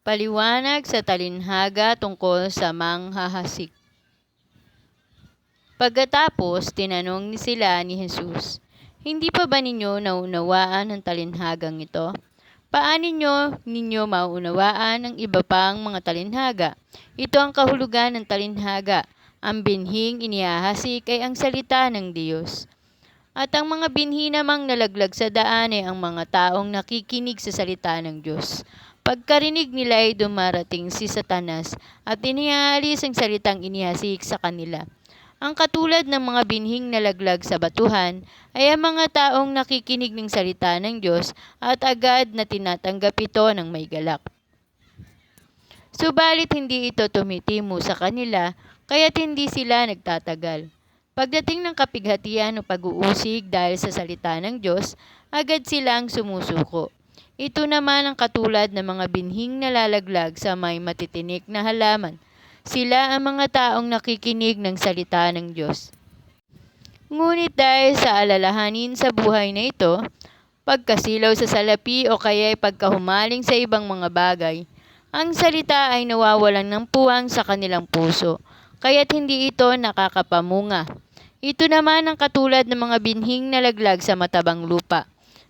Paliwanag sa talinhaga tungkol sa manghahasik. Pagkatapos, tinanong sila ni Jesus, "Hindi pa ba ninyo naunawaan ang talinhagang ito? Paano ninyo mauunawaan ang iba pang mga talinhaga? Ito ang kahulugan ng talinhaga. Ang binhing inihahasik ay ang salita ng Diyos. At ang mga binhi namang nalaglag sa daan ay ang mga taong nakikinig sa salita ng Diyos. Pagkarinig nila ay dumarating si Satanas at iniaalis ang salitang inihasik sa kanila. Ang katulad ng mga binhing nalaglag sa batuhan ay ang mga taong nakikinig ng salita ng Diyos at agad na tinatanggap ito ng may galak. Subalit hindi ito tumitimo sa kanila, kaya't hindi sila nagtatagal. Pagdating ng kapighatian o pag-uusig dahil sa salita ng Diyos, agad silang sumusuko. Ito naman ang katulad ng mga binhing nalalaglag sa may matitinik na halaman. Sila ang mga taong nakikinig ng salita ng Diyos. Ngunit dahil sa alalahanin sa buhay na ito, pagkasilaw sa salapi o kaya'y pagkahumaling sa ibang mga bagay, ang salita ay nawawalan ng puwang sa kanilang puso, kaya't hindi ito nakakapamunga. Ito naman ang katulad ng mga binhing nalaglag sa matabang lupa.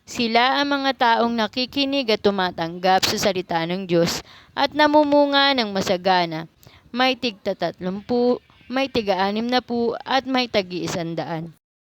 Sila ang mga taong nakikinig at tumatanggap sa salita ng Diyos at namumunga ng masagana. May tig-30, may tiga-60 at may tagi-100.